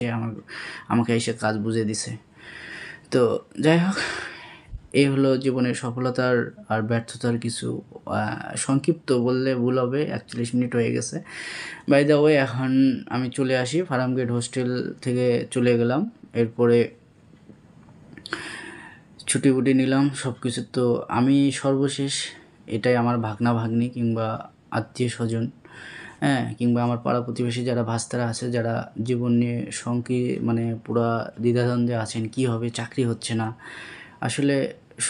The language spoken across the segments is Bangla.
আমাকে এসে কাজ বুঝিয়ে দিছে। তো যাই হোক, এই হলো জীবনের সফলতার আর ব্যর্থতার কিছু সংক্ষিপ্ত বললে ভুল হবে, ৪১ মিনিট হয়ে গেছে। বাই দ্য ওয়ে, এখন আমি চলে আসি ফার্মগেট হোস্টেল থেকে চলে গেলাম। এরপরে ছুটি-বুটি নিলাম সব কিছু। তো আমি সর্বশেষ এটাই আমার ভাগ্না-ভাগ্নী কিংবা আত্মীয়-স্বজন, কিংবা আমার পাড়া-প্রতিবেশী যারা ভাস্তারা আছে, যারা জীবন নিয়ে পুরা দ্বিধাদ্বন্দ্বে আছেন, কী হবে, চাকরি হচ্ছে না। আসলে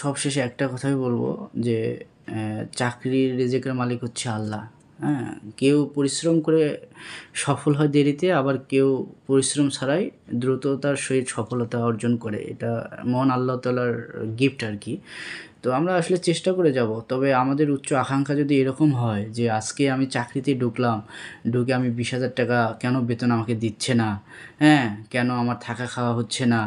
সবশেষে একটা কথাই বলবো যে চাকরির রিজিকের মালিক হচ্ছে আল্লাহ। কেউ পরিশ্রম করে সফল হয় দেরিতে, আবার কেউ পরিশ্রম ছাড়াই দ্রুততার সহিত সফলতা অর্জন করে। এটা মহান আল্লাহ তাআলার গিফট আর কি। তো আমরা আসলে চেষ্টা করে যাব। তবে আমাদের উচ্চ আকাঙ্ক্ষা যদি এরকম হয় যে আজকে আমি চাকরিতে ঢুকলাম, ঢুকে আমি 20,000 টাকা কেন বেতন আমাকে দিচ্ছে না, কেন আমার থাকা খাওয়া হচ্ছে না,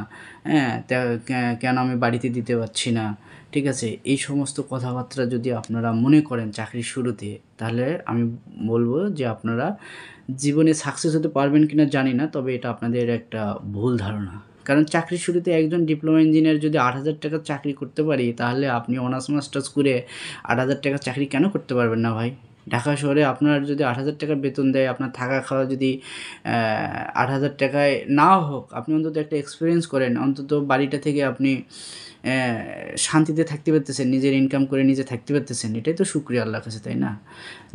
কেন আমি বাড়িতে দিতে পারছি না, ঠিক আছে? এই সমস্ত কথাবার্তা যদি আপনারা মনে করেন চাকরির শুরুতে, তাহলে আমি বলবো যে আপনারা জীবনে সাকসেস হতে পারবেন কিনা জানি না, তবে এটা আপনাদের একটা ভুল ধারণা। কারণ চাকরির শুরুতে একজন ডিপ্লোমা ইঞ্জিনিয়ার যদি 8,000 টাকার চাকরি করতে পারি, তাহলে আপনি অনার্স মাস্টার্স করে 8,000 টাকার চাকরি কেন করতে পারবেন না ভাই? ঢাকা শহরে আপনার যদি 8,000 টাকা বেতন দেয়, আপনার থাকা খাওয়া যদি 8,000 টাকায় নাও হোক, আপনি অন্তত একটা এক্সপিরিয়েন্স করেন, অন্তত বাড়িটা থেকে আপনি শান্তিতে থাকতে পারতেছেন, নিজের ইনকাম করে নিজে থাকতে পারতেছেন, এটাই তো শুকরিয়া আল্লাহর কাছে, তাই না?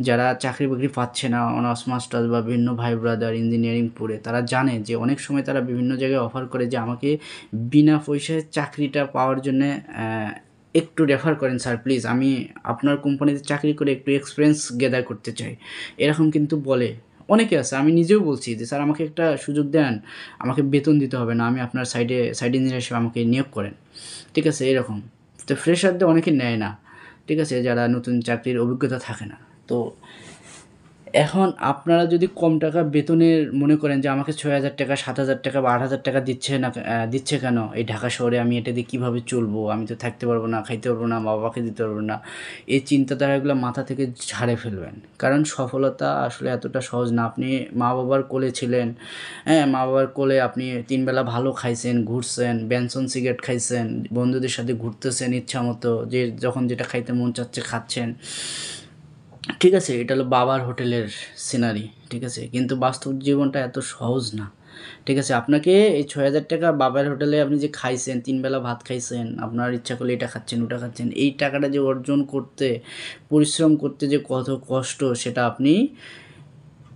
যারা চাকরি বাকরি পাচ্ছে না, অনার্স মাস্টার্স বা বিভিন্ন ভাই ব্রাদার ইঞ্জিনিয়ারিং পড়ে, তারা জানে যে অনেক সময় তারা বিভিন্ন জায়গায় অফার করে যে আমাকে বিনা পয়সায় চাকরিটা পাওয়ার জন্যে একটু রেফার করেন স্যার প্লিজ, আমি আপনার কোম্পানিতে চাকরি করে একটু এক্সপিরিয়েন্স গেদার করতে চাই, এরকম কিন্তু বলে অনেকে আছে। আমি নিজেও বলছি যে স্যার আমাকে একটা সুযোগ দেন, আমাকে বেতন দিতে হবে না, আমি আপনার সাইড ইঞ্জিনিয়ার হিসেবে আমাকে নিয়োগ করেন, ঠিক আছে? এরকম তো ফ্রেশারদের অনেকে নেয় না, ঠিক আছে, যারা নতুন চাকরির অভিজ্ঞতা থাকে না। তো এখন আপনারা যদি কম টাকা বেতনের মনে করেন যে আমাকে 6,000 টাকা, 7,000 টাকা বা 8,000 টাকা দিচ্ছে কেন এই ঢাকা শহরে, আমি এটা দিয়ে কীভাবে চলবো, আমি তো থাকতে পারবো না, খাইতে পারবো না, মা বাবাকে দিতে পারবো না, এই চিন্তাধারাগুলো মাথা থেকে ঝাড়ে ফেলবেন। কারণ সফলতা আসলে এতটা সহজ না। আপনি মা বাবার কোলে ছিলেন, মা বাবার কোলে আপনি 3 বেলা ভালো খাইছেন, ঘুরছেন, বেনসন সিগারেট খাইছেন, বন্ধুদের সাথে ঘুরতেছেন ইচ্ছা মতো, যে যখন যেটা খাইতে মন চাচ্ছে খাচ্ছেন, ঠিক আছে? এটা হলো বাবার হোটেলের সিনারি, ঠিক আছে? কিন্তু বাস্তব জীবনটা এত সহজ না, ঠিক আছে? আপনাকে এই 6,000 টাকা বাবার হোটেলে আপনি যে খাইছেন, 3 বেলা ভাত খাইছেন, আপনার ইচ্ছা করলে এটা খাচ্ছেন, ওটা খাচ্ছেন, এই টাকাটা যে অর্জন করতে, পরিশ্রম করতে যে কত কষ্ট, সেটা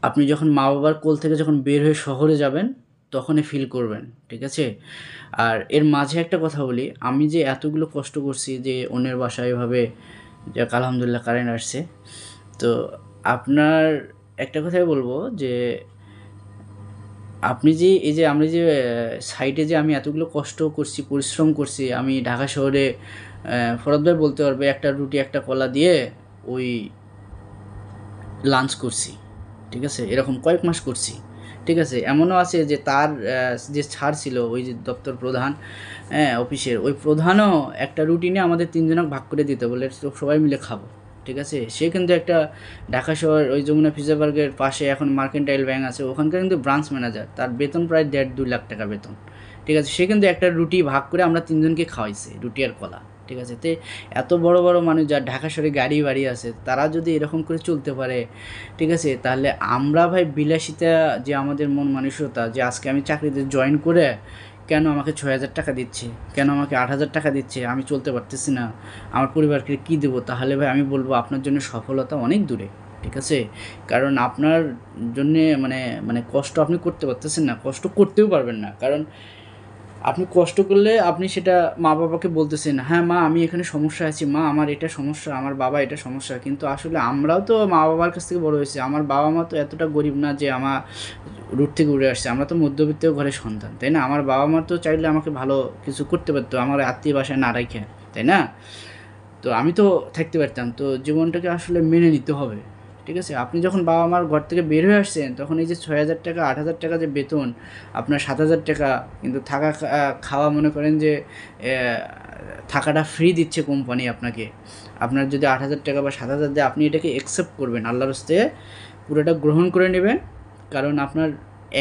আপনি যখন মা বাবার কোল থেকে যখন বের হয়ে শহরে যাবেন, তখনই ফিল করবেন, ঠিক আছে? আর এর মাঝে একটা কথা বলি, আমি যে এতগুলো কষ্ট করছি, যে অন্যের বাসায় এভাবে, যাক আলহামদুলিল্লাহ কারেন্ট আসছে। তো আপনার একটা কথাই বলবো যে আপনি যে এই যে আমরা যে সাইটে যে আমি এতগুলো কষ্ট করছি, পরিশ্রম করছি, আমি ঢাকা শহরে ফরহাদ ভাই বলতে পারবে একটা রুটি একটা কলা দিয়ে ওই লাঞ্চ করছি, ঠিক আছে? এরকম কয়েক মাস করছি, ঠিক আছে? এমনও আছে যে তার যে ছাড় ছিল, ওই যে দপ্তর প্রধান, অফিসের ওই প্রধানও একটা রুটি নিয়ে আমাদের 3 জনকে ভাগ করে দিতে বলে, সবাই মিলে খাবো, ঠিক আছে? সে কিন্তু একটা ঢাকা শহর ওই যমুনা ফিউচার পার্কের পাশে এখন মার্কেন্টাইল ব্যাংক আছে, ওখানকার কিন্তু ব্রাঞ্চ ম্যানেজার, তার বেতন প্রায় 1.5-2 লাখ টাকা বেতন, ঠিক আছে? সে কিন্তু একটা রুটি ভাগ করে আমরা 3 জনকে খাওয়াইছে, রুটি আর কলা, ঠিক আছে? তো এত বড় বড় মানুষ যার ঢাকা শহরে গাড়ি বাড়ি আছে, তারা যদি এরকম করে চলতে পারে, ঠিক আছে, তাহলে আমরা ভাই বিলাসিতা, যে আমাদের মন মানসিকতা, যে আজকে আমি চাকরিতে জয়েন করে কেন আমাকে 6,000 টাকা দিচ্ছে, কেন আমাকে 8,000 টাকা দিচ্ছে, আমি চলতে পারতেছি না, আমার পরিবারকে কী দেবো, তাহলে ভাই আমি বলবো আপনার জন্য সফলতা অনেক দূরে, ঠিক আছে? কারণ আপনার জন্যে মানে কষ্ট আপনি করতে পারতেছেন না, কষ্ট করতেও পারবেন না। কারণ আপনি কষ্ট করলে আপনি সেটা মা বাবাকে বলতেছেন, হ্যাঁ মা আমি এখানে সমস্যা আছি, মা আমার এটা সমস্যা, আমার বাবা এটা সমস্যা, কিন্তু আসলে আমরাও তো মা বাবার কাছ থেকে বড় হয়েছি, আমার বাবা মা তো এতটা গরিব না যে আমার রুট থেকে উড়ে আসছে, আমরা তো মধ্যবিত্ত ঘরের সন্তান, তাই না? আমার বাবা মা তো চাইলে আমাকে ভালো কিছু করতে পারতো, আমার আত্মীয় বাসায় না রাখে, তাই না? তো আমি তো থাকতে পারতাম। তো জীবনটাকে আসলে মেনে নিতে হবে, ঠিক আছে? আপনি যখন বাবা মার ঘর থেকে বের হয়ে আসছেন, তখন এই যে 6,000 টাকা, 8,000 টাকা যে বেতন, আপনার 7,000 টাকা, কিন্তু থাকা খাওয়া মনে করেন যে থাকাটা ফ্রি দিচ্ছে কোম্পানি আপনাকে। আপনার যদি 8,000 টাকা বা 7,000 দেয়, আপনি এটাকে অ্যাকসেপ্ট করবেন, আল্লাহর হস্তে পুরোটা গ্রহণ করে নেবেন। কারণ আপনার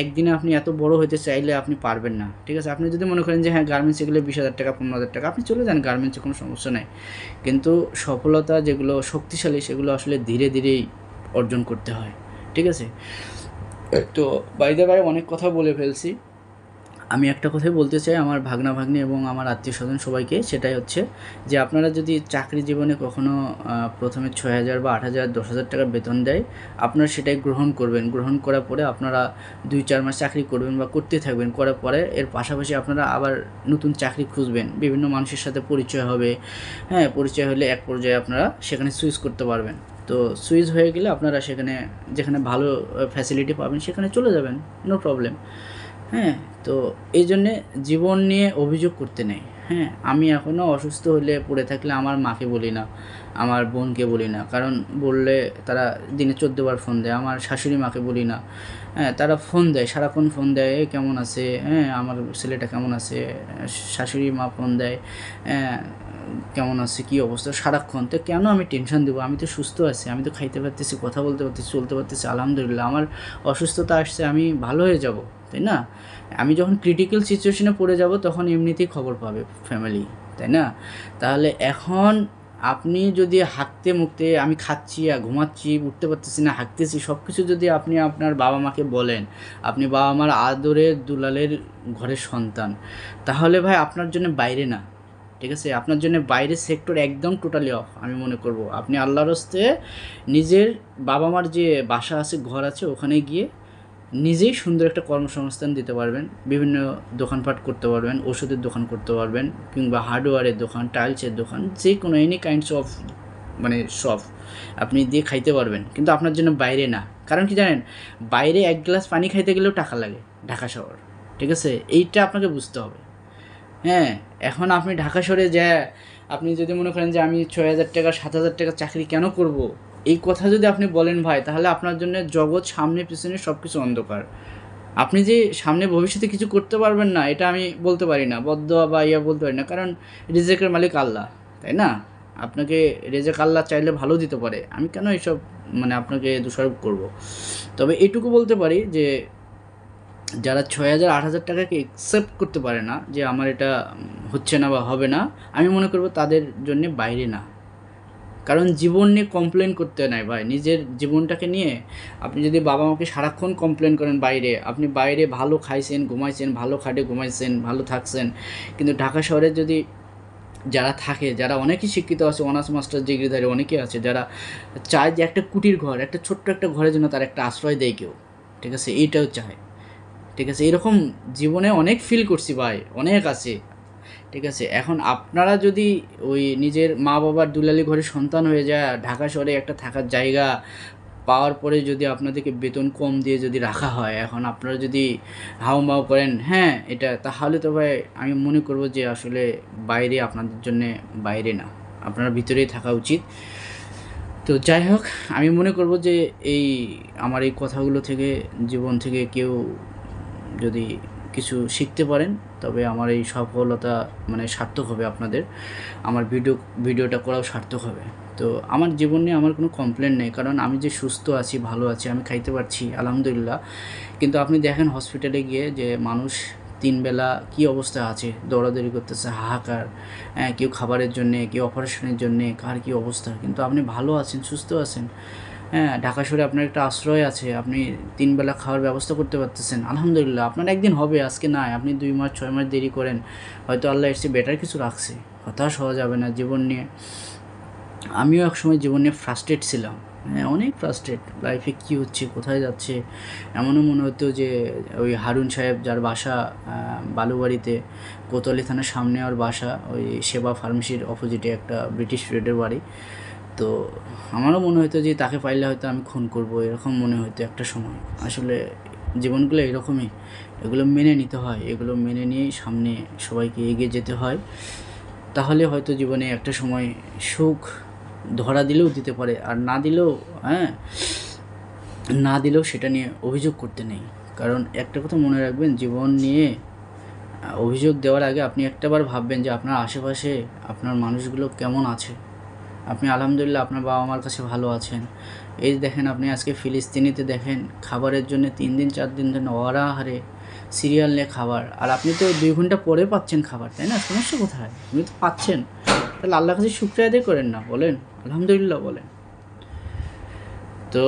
একদিনে আপনি এত বড় হতে চাইলে আপনি পারবেন না, ঠিক আছে? আপনি যদি মনে করেন যে হ্যাঁ গার্মেন্টসে গেলে 20,000 টাকা 15,000 টাকা, আপনি চলে যান গার্মেন্টসে, কোনো সমস্যা নাই। কিন্তু সফলতা যেগুলো শক্তিশালী সেগুলো আসলে ধীরে ধীরেই অর্জন করতে হয়, ঠিক আছে? তো বাই দ্য বাই অনেক কথা বলে ফেলছি। আমি একটা কথাই বলতে চাই আমার ভাগ্না ভাগ্নি এবং আমার আত্মীয় স্বজন সবাইকে, সেটাই হচ্ছে যে আপনারা যদি চাকরি জীবনে কখনো প্রথমে 6,000 বা 8,000 10,000 টাকা বেতন দেয়, আপনারা সেটাই গ্রহণ করবেন। গ্রহণ করার পরে আপনারা 2-4 মাস চাকরি করবেন বা করতে থাকবেন। করার পরে এর পাশাপাশি আপনারা আবার নতুন চাকরি খুঁজবেন, বিভিন্ন মানুষের সাথে পরিচয় হবে। হ্যাঁ, পরিচয় হলে এক পর্যায়ে আপনারা সেখানে সুইচ করতে পারবেন। তো সুইচ হয়ে গেলে আপনারা সেখানে যেখানে ভালো ফ্যাসিলিটি পাবেন সেখানে চলে যাবেন, নো প্রবলেম। হ্যাঁ, তো এই জন্যে জীবন নিয়ে অভিযোগ করতে নেই। হ্যাঁ, আমি এখনও অসুস্থ হলে পড়ে থাকলে আমার মাকে বলি না, আমার বোনকে বলি না, কারণ বললে তারা দিনে 14 বার ফোন দেয়। আমার শাশুড়ি মাকে বলি না, হ্যাঁ তারা ফোন দেয়, সারাক্ষণ ফোন দেয়, "এ কেমন আছে? হ্যাঁ আমার ছেলেটা কেমন আছে?" শাশুড়ি মা ফোন দেয়, হ্যাঁ কেমন আছে, কী অবস্থা, সারাক্ষণ। তো কেন আমি টেনশন দেবো? আমি তো সুস্থ আছি, আমি তো খাইতে পারতেছি, কথা বলতে পারতেছি, চলতে পারতেছি, আলহামদুলিল্লাহ। আমার অসুস্থতা আসছে, আমি ভালো হয়ে যাব, তাই না? আমি যখন ক্রিটিক্যাল সিচুয়েশনে পড়ে যাব তখন এমনিতেই খবর পাবে ফ্যামিলি, তাই না? তাহলে এখন আপনি যদি হাঁকতে মুখতে আমি খাচ্ছি আর ঘুমাচ্ছি, উঠতে পারতেছি না, হাঁকতেছি, সব কিছু যদি আপনি আপনার বাবা মাকে বলেন, আপনি বাবা মার আদরের দুলালের ঘরের সন্তান, তাহলে ভাই আপনার জন্য বাইরে না, ঠিক আছে? আপনার জন্য বাইরের সেক্টর একদম টোটালি অফ। আমি মনে করব আপনি আল্লাহর হস্তে নিজের বাবা মার যে বাসা আছে, ঘর আছে, ওখানে গিয়ে নিজেই সুন্দর একটা কর্মসংস্থান দিতে পারবেন, বিভিন্ন দোকানপাট করতে পারবেন, ওষুধের দোকান করতে পারবেন, কিংবা হার্ডওয়্যারের দোকান, টাইলসের দোকান, যে কোনো এনি কাইন্ডস অফ মানে শপ আপনি দিয়ে খাইতে পারবেন, কিন্তু আপনার জন্য বাইরে না। কারণ কি জানেন, বাইরে এক গ্লাস পানি খাইতে গেলেও টাকা লাগে, ঢাকা শহর, ঠিক আছে? এইটা আপনাকে বুঝতে হবে। হ্যাঁ, এখন আপনি ঢাকা শহরে আপনি যদি মনে করেন যে আমি 6,000 টাকা 7,000 টাকা চাকরি কেন করব, এই কথা যদি আপনি বলেন ভাই, তাহলে আপনার জন্য জগৎ সামনে পিছনে সব কিছু অন্ধকার। আপনি যে সামনে ভবিষ্যতে কিছু করতে পারবেন না এটা আমি বলতে পারি না, বদদোয়া বা বলতে পারি না, কারণ রিজেকের মালিক আল্লাহ, তাই না? আপনাকে রেজেক আল্লাহ চাইলে ভালো দিতে পারে, আমি কেন এইসব মানে আপনাকে দোষারোপ করব? তবে এটুকু বলতে পারি যে যারা 6,000 8,000 টাকাকে অ্যাকসেপ্ট করতে পারে না যে আমার এটা হচ্ছে না বা হবে না, আমি মনে করব তাদের জন্যে বাইরে না। কারণ জীবন নিয়ে কমপ্লেন করতে নাই ভাই, নিজের জীবনটাকে নিয়ে আপনি যদি বাবা মাকে সারাক্ষণ কমপ্লেন করেন বাইরে, আপনি বাইরে ভালো খাইছেন ঘুমাইছেন, ভালো খাটে ঘুমাইছেন, ভালো থাকছেন, কিন্তু ঢাকা শহরে যদি যারা থাকে, যারা অনেকেই শিক্ষিত আছে, অনার্স মাস্টার্স ডিগ্রিধারী অনেকেই আছে, যারা চায় যে একটা কুটির ঘর, একটা ছোট্ট একটা ঘরের জন্য তার একটা আশ্রয় দেয় কেউ, ঠিক আছে? এইটাও চায়, ঠিক আছে? এরকম জীবনে অনেক ফিল করছি ভাই, অনেক আছে, ঠিক আছে? এখন আপনারা যদি ওই নিজের মা বাবার দুলালি ঘরে সন্তান হয়ে যায়, ঢাকা শহরে একটা থাকার জায়গা পাওয়ার পরে যদি আপনাদেরকে বেতন কম দিয়ে যদি রাখা হয়, এখন আপনারা যদি হাউমাউ করেন হ্যাঁ এটা, তাহলে তো ভাই আমি মনে করব যে আসলে বাইরে আপনাদের জন্যে বাইরে না, আপনারা ভিতরেই থাকা উচিত। তো যাই হোক, আমি মনে করব যে এই আমার এই কথাগুলো থেকে, জীবন থেকে কেউ যদি কিছু শিখতে পারেন, তবে আমার এই সফলতা মানে সার্থক হবে আপনাদের, আমার ভিডিওটা করাও সার্থক হবে। তো আমার জীবন নিয়ে আমার কোনো কমপ্লেন নেই, কারণ আমি যে সুস্থ আছি, ভালো আছি, আমি খাইতে পারছি আলহামদুলিল্লাহ। কিন্তু আপনি দেখেন হসপিটালে গিয়ে যে মানুষ 3 বেলা কী অবস্থা আছে, দৌড়াদৌড়ি করতেছে, হাহাকার, কেউ খাবারের জন্যে, কেউ অপারেশনের জন্যে, কার কী অবস্থা, কিন্তু আপনি ভালো আছেন, সুস্থ আছেন। হ্যাঁ, ঢাকা শহরে আপনার একটা আশ্রয় আছে, আপনি 3 বেলা খাওয়ার ব্যবস্থা করতে পারতেছেন আলহামদুলিল্লাহ। আপনার একদিন হবে, আজকে নয়, আপনি 2 মাস 6 মাস দেরি করেন, হয়তো আল্লাহ এর চেয়ে বেটার কিছু রাখছে। হতাশ হওয়া যাবে না জীবন নিয়ে। আমিও একসময় জীবন নিয়ে ফ্রাস্ট্রেট ছিলাম, হ্যাঁ অনেক ফ্রাস্ট্রেট, লাইফে কী হচ্ছে, কোথায় যাচ্ছে, এমনও মনে হতো যে ওই হারুন সাহেব যার বাসা বালুবাড়িতে, কোতোয়ালি থানার সামনে ওর বাসা, ওই সেবা ফার্মেসির অপোজিটে একটা ব্রিটিশ রেডের বাড়ি। তো আমারও মনে হতো যে তাকে পাইলে হয়তো আমি খুন করব, এরকম মনে হতো একটা সময়। আসলে জীবনগুলো এরকমই, এগুলো মেনে নিতে হয়, এগুলো মেনে নিয়েই সামনে সবাইকে এগিয়ে যেতে হয়, তাহলে হয়তো জীবনে একটা সময় সুখ ধরা দিলেও দিতে পারে, আর না দিলেও না দিলেও সেটা নিয়ে অভিযোগ করতে নেই। কারণ একটা কথা মনে রাখবেন, জীবন নিয়ে অভিযোগ দেওয়ার আগে আপনি একটাবার ভাববেন যে আপনার আশেপাশে আপনার মানুষগুলো কেমন আছে। আপনি আলহামদুলিল্লাহ আপনার বাবা মার কাছে ভালো আছেন, এই দেখেন আপনি আজকে ফিলিস্তিনিতে দেখেন খাবারের জন্য 3 দিন 4 দিন ধরে অনাহারে সিরিয়াল নিয়ে খাবার, আর আপনি তো 2 ঘন্টা পরে পাচ্ছেন খাবার, তাই না? সমস্যা কোথায়? আপনি তো পাচ্ছেন, তাহলে আল্লাহর কাছে শুকরিয়া আদায় করেন না, বলেন আলহামদুলিল্লাহ বলেন। তো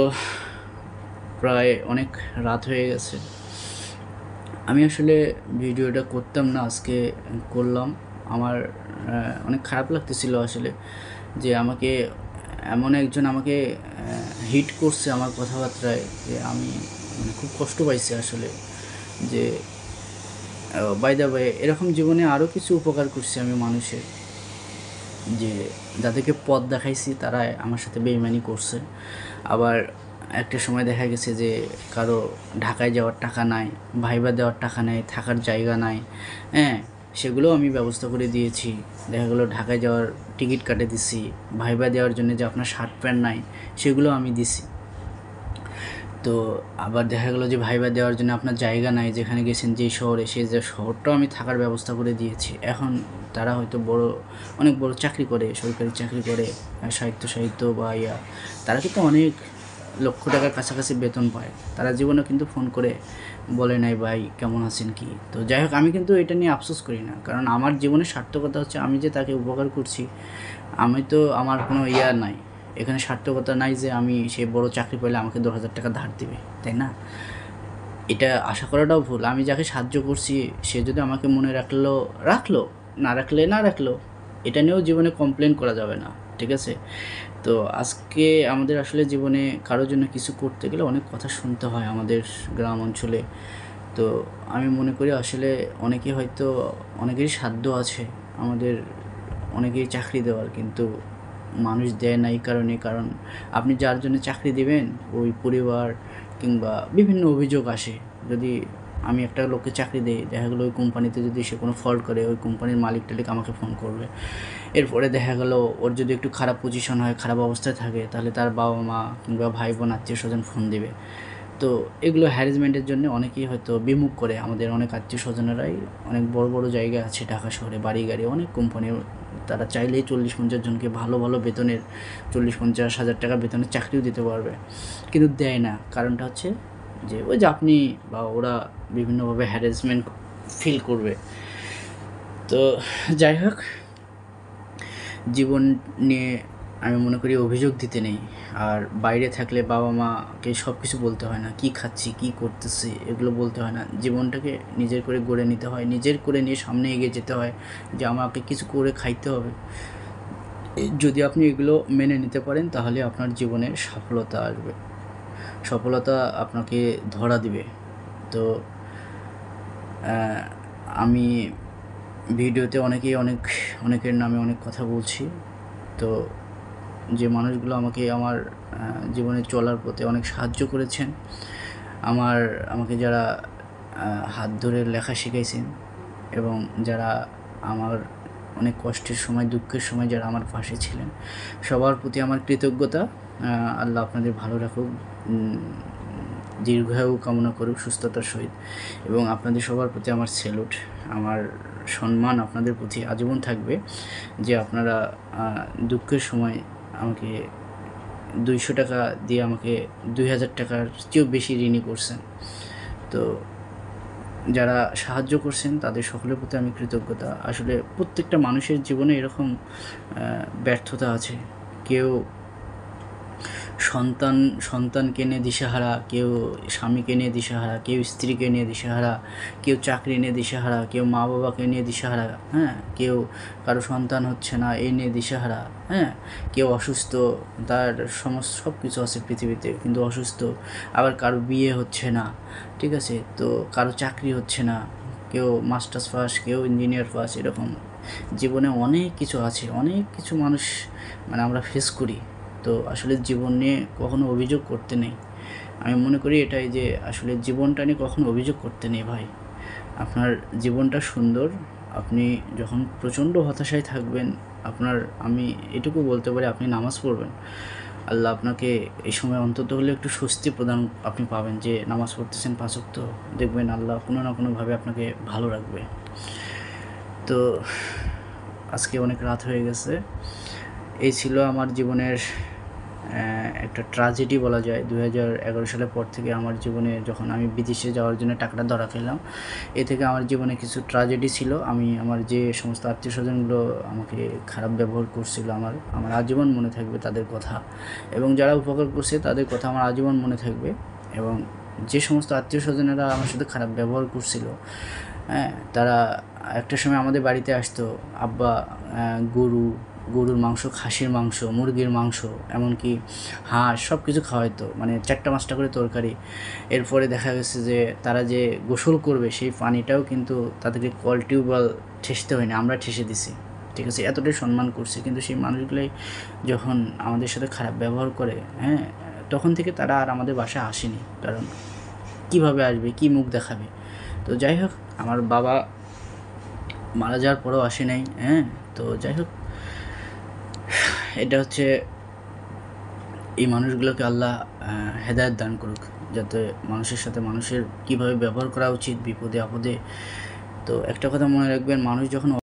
প্রায় অনেক রাত হয়ে গেছে, আমি আসলে ভিডিওটা করতাম না, আজকে করলাম। আমার অনেক খারাপ লাগতেছিল আসলে যে আমাকে এমন একজন আমাকে হিট করছে আমার কথাবার্তায়, যে আমি খুব কষ্ট পাইছি আসলে। যে বাই দ্য ওয়ে, এরকম জীবনে আরও কিছু উপকার করছি আমি মানুষের, যে যাদেরকে পথ দেখাইছি তারা আমার সাথে বেইমানি করছে। আবার একটা সময় দেখা গেছে যে কারো ঢাকায় যাওয়ার টাকা নাই, ভাইবা দেওয়ার টাকা নাই, থাকার জায়গা নাই, হ্যাঁ, সেগুলো আমি ব্যবস্থা করে দিয়েছি। দেখা গেলো ঢাকায় যাওয়ার টিকিট কাটে দিছি, ভাইবা দেওয়ার জন্য যে আপনার শার্ট প্যান্ট নাই সেগুলো আমি দিছি। তো আবার দেখা গেলো যে ভাইবা দেওয়ার জন্য আপনার জায়গা নাই, যেখানে গেছেন যেই শহরে, সেই যে শহরটাও আমি থাকার ব্যবস্থা করে দিয়েছি। এখন তারা হয়তো অনেক বড় চাকরি করে, সরকারি চাকরি করে, সাহিত্য বা তারা কিন্তু অনেক লক্ষ টাকার কাছাকাছি বেতন পায়। তারা জীবনে কিন্তু ফোন করে বলে নাই ভাই কেমন আছেন কি। তো যাই হোক, আমি কিন্তু এটা নিয়ে আফসোস করি না, কারণ আমার জীবনের সার্থকতা হচ্ছে আমি যে তাকে উপকার করছি। আমি তো, আমার কোনো নাই এখানে, সার্থকতা নাই যে আমি সে বড় চাকরি পেলে আমাকে 10,000 টাকা ধার দিবে, তাই না? এটা আশা করাটাও ভুল। আমি যাকে সাহায্য করছি সে যদি আমাকে মনে রাখলো, না রাখলো, এটা নিয়েও জীবনে কমপ্লেন করা যাবে না, ঠিক আছে? তো আজকে আমাদের আসলে জীবনে কারোর জন্য কিছু করতে গেলে অনেক কথা শুনতে হয় আমাদের গ্রাম অঞ্চলে। তো আমি মনে করি আসলে অনেকেরই সাধ্য আছে আমাদের অনেকেই চাকরি দেওয়ার, কিন্তু মানুষ দেয় না এই কারণ আপনি যার জন্য চাকরি দিবেন ওই পরিবার কিংবা বিভিন্ন অভিযোগ আসে। যদি আমি একটা লোককে চাকরি দিই, দেখা গেলো ওই কোম্পানিতে যদি সে কোনো ফল্ট করে, ওই কোম্পানির মালিক টালিক আমাকে ফোন করবে। এরপরে দেখা গেলো ওর যদি একটু খারাপ পজিশন হয়, খারাপ অবস্থায় থাকে, তাহলে তার বাবা মা কিংবা ভাই বোন আত্মীয় স্বজন ফোন দেবে। তো এগুলো হ্যারাসমেন্টের জন্য অনেকেই হয়তো বিমুখ করে। আমাদের অনেক আত্মীয় স্বজনেরাই অনেক বড় বড় জায়গায় আছে ঢাকা শহরে, বাড়ি গাড়ি, অনেক কোম্পানি, তারা চাইলেই 40-50 জনকে ভালো ভালো বেতনের 40-50 হাজার টাকা বেতনের চাকরিও দিতে পারবে, কিন্তু দেয় না। কারণটা হচ্ছে যে ওই যে আপনি বা ওরা বিভিন্নভাবে হ্যারাসমেন্ট ফিল করবে। তো যাই হোক, জীবন নিয়ে আমি মনে করি অভিযোগ দিতে নেই। আর বাইরে থাকলে বাবা মাকে সব কিছু বলতে হয় না, কি খাচ্ছি কী করতেছি এগুলো বলতে হয় না। জীবনটাকে নিজের করে গড়ে নিতে হয়, নিজের করে নিয়ে সামনে এগিয়ে যেতে হয়, যে আমাকে কিছু করে খাইতে হবে। যদি আপনি এগুলো মেনে নিতে পারেন তাহলে আপনার জীবনে সফলতা আসবে, সফলতা আপনাকে ধরা দিবে। তো আমি ভিডিওতে অনেকের নামে অনেক কথা বলছি। তো যে মানুষগুলো আমার জীবনে চলার পথে অনেক সাহায্য করেছেন, আমাকে যারা হাত ধরে লেখা শিখাইছেন, এবং যারা আমার অনেক কষ্টের সময়, দুঃখের সময় যারা আমার পাশে ছিলেন, সবার প্রতি আমার কৃতজ্ঞতা। আল্লাহ আপনাদের ভালো রাখুক, দীর্ঘায়ু কামনা করুক সুস্থতার সহিত, এবং আপনাদের সবার প্রতি আমার স্যালুট, আমার সম্মান আপনাদের প্রতি আজীবন থাকবে, যে আপনারা দুঃখের সময় আমাকে 200 টাকা দিয়ে আমাকে 2000 টাকার চেয়েও বেশি ঋণী করছেন। তো যারা সাহায্য করছেন তাদের সকলের প্রতি আমি কৃতজ্ঞতা। আসলে প্রত্যেকটা মানুষের জীবনে এরকম ব্যর্থতা আছে। কেউ সন্তানকে নিয়ে দিশেহারা, কেউ স্বামীকে নিয়ে দিশেহারা, কেউ স্ত্রীকে নিয়ে দিশেহারা, কেউ চাকরি নিয়ে দিশেহারা, কেউ মা বাবাকে নিয়ে দিশেহারা, হ্যাঁ, কেউ কারো সন্তান হচ্ছে না এই নিয়ে দিশেহারা, হ্যাঁ, কেউ অসুস্থ, তার সব কিছু আছে পৃথিবীতে কিন্তু অসুস্থ, আবার কারো বিয়ে হচ্ছে না, ঠিক আছে, তো কারো চাকরি হচ্ছে না, কেউ মাস্টার্স পাস, কেউ ইঞ্জিনিয়ার পাস, এরকম জীবনে অনেক কিছু আছে, অনেক কিছু মানুষ আমরা ফেস করি। তো আসলে জীবন নিয়ে কখনো অভিযোগ করতে নেই। আমি মনে করি এটাই, যে আসলে জীবনটা নিয়ে কখনো অভিযোগ করতে নেই ভাই। আপনার জীবনটা সুন্দর। আপনি যখন প্রচণ্ড হতাশায় থাকবেন, আমি এটুকু বলতে পারি, আপনি নামাজ পড়বেন, আল্লাহ আপনাকে এই সময় অন্তত হলে একটু স্বস্তি প্রদান আপনি পাবেন, যে নামাজ পড়তেছেন 5 ওয়াক্ত, দেখবেন আল্লাহ কোনো না কোনোভাবে আপনাকে ভালো রাখবে। তো আজকে অনেক রাত হয়ে গেছে। এই ছিল আমার জীবনের একটা ট্র্যাজেডি বলা যায়। 2011 সালের পর থেকে আমার জীবনে যখন আমি বিদেশে যাওয়ার জন্য টাকাটা ধরা খেলাম, এ থেকে আমার জীবনে কিছু ট্র্যাজেডি ছিল। আমার যে সমস্ত আত্মীয়স্বজনগুলো আমাকে খারাপ ব্যবহার করছিল, আমার আজীবন মনে থাকবে তাদের কথা, এবং যারা উপকার করছে তাদের কথা আমার আজীবন মনে থাকবে। এবং যে সমস্ত আত্মীয়স্বজনেরা আমার সাথে খারাপ ব্যবহার করছিল, তারা একটা সময় আমাদের বাড়িতে আসতো। আব্বা গরুর মাংস, খাসির মাংস, মুরগির মাংস, এমনকি হাঁস সব কিছু খাওয়াইতো, মানে 4টা-5টা করে তরকারি। এরপরে দেখা গেছে যে তারা যে গোসল করবে সেই পানিটাও কিন্তু তাদেরকে কল টিউবওয়েল ঠেসতে হয়নি, আমরা ঠেসে দিছি, ঠিক আছে? এতটাই সম্মান করছে। কিন্তু সেই মানুষগুলোই যখন আমাদের সাথে খারাপ ব্যবহার করে, তখন থেকে তারা আর আমাদের বাসায় আসেনি। কারণ কীভাবে আসবে, কী মুখ দেখাবে? তো যাই হোক, আমার বাবা মারা যাওয়ার পরেও আসে নাই। তো যাই হোক, এটা হচ্ছে, এই মানুষগুলোকে আল্লাহ হেদায়েত দান করুক, যাতে মানুষের সাথে মানুষের কীভাবে ব্যবহার করা উচিত বিপদে আপদে। তো একটা কথা মনে রাখবেন, মানুষ যখন